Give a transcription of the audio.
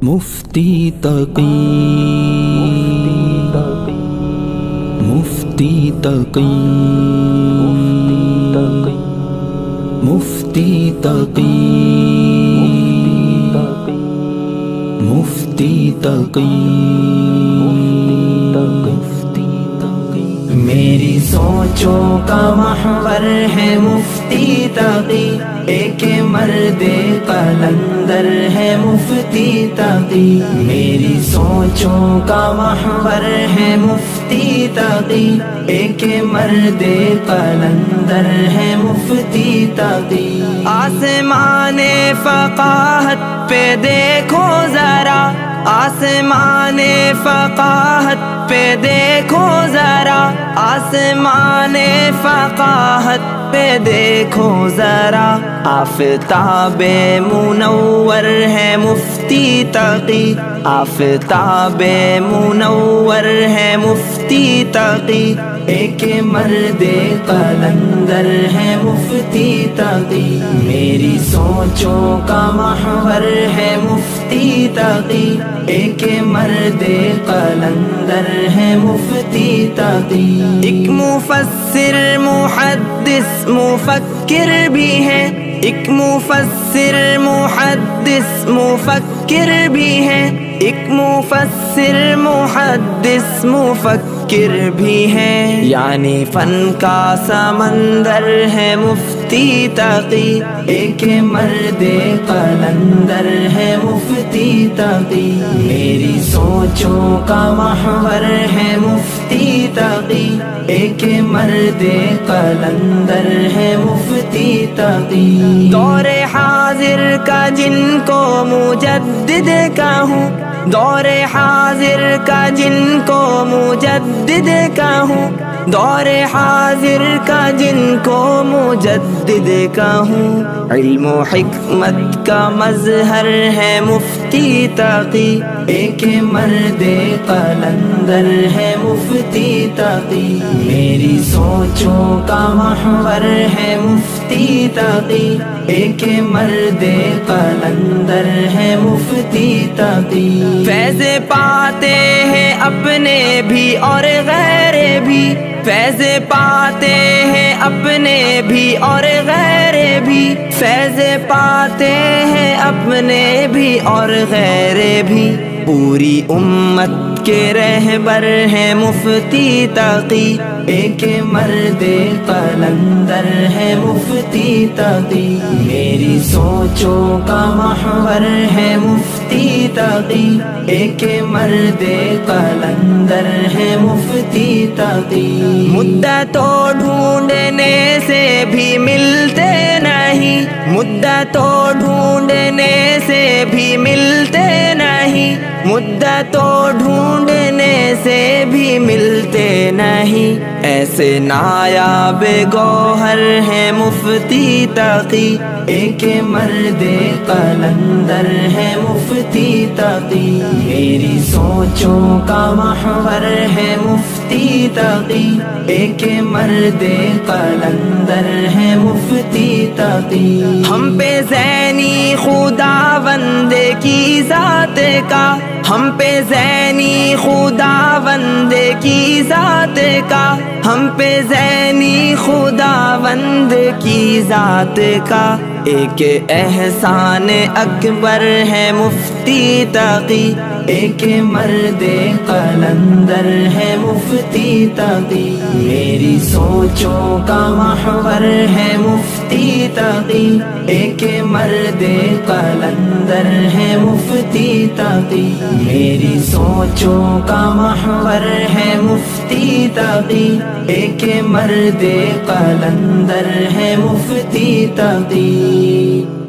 مفتی تقی مفتی تقی مفتی تقی مفتی تقی میری سوچوں کا محور ہے مفتی تقی، ایک مرد قلندر ہے مفتی تقی۔ میری سوچوں کا محور ہے مفتی تقی، ایک مرد قلندر ہے مفتی تقی۔ آسمان فقاہت پہ دیکھو ذرا، آسمان فقاہت پہ دیکھو ذرا، آسمان فقاہت پہ دیکھو ذرا۔ آفتاب منور ہے مفتی تقی، آفتاب منور ہے مفتی تقی، ایک مرد قلندر ہے مفتی تقی۔ میری سوچوں کا محور ہے مفتی تقی، ایک مرد قلندر ہے مفتی تقی۔ ایک مفسر محدث مفکر بھی ہے، ایک مفسر محدث مفکر بھی ہے، ایک مفسر محدث مفکر بھی ہے، یعنی فن کا سمندر ہے مفتی تقی، ایک مرد قلندر ہے مفتی تقی۔ میری سوچوں کا محور ہے مفتی تقی، ایک مرد قلندر ہے مفتی تقی۔ دور حاضر کا جن کو مجدد کہوں، دور حاضر کا جن کو مجدد کہوں، دور حاضر کا جن کو مجدد کہوں، علم و حکمت کا مظہر ہے مفتی تقی، ایک مرد قلندر ہے مفتی تقی۔ میری سوچوں کا محور ہے مفتی تقی، ایک مرد قلندر ہے مفتی تقی۔ فیض پاتے ہیں اپنے بھی اور غیر بھی، فیض پاتے ہیں اپنے بھی اور غیر بھی، فیض پاتے ہیں اپنے بھی اور غیر بھی، پوری امت کے رہبر ہیں مفتی تقی، ایک مرد قلندر ہے مفتی تقی۔ میری سوچوں کا محور ہے مفتی تقی، ایک مرد قلندر ہے مفتی تقی۔ مدتوں ڈھونڈنے سے بھی ملتے نہیں، مدتوں ڈھونڈنے سے بھی ملتے نہیں، مدتوں ڈھونڈنے سے بھی ملتے نہیں، ایسے نایاب گوہر ہے مفتی تقی، ایک مرد قلندر ہے مفتی تقی۔ میری سوچوں کا محور ہے مفتی تقی، ایک مرد قلندر ہے مفتی تقی۔ ہم پہ زینی خداوند کی ذات کا، ہم پہ زینی خداوند کی ذات کا، ہم پہ زینی خداوند کی ذات کا، ایک احسان اکبر ہے مفتی تقی، ایک مرد قلندر ہے مفتی تقی۔ میری سوچوں کا محور ہے مفتی تقی، ایک مرد قلندر ہے مفتی تقی۔ میری سوچوں کا محور ہے مفتی تقی، ایک مرد قلندر ہے مفتی تقی۔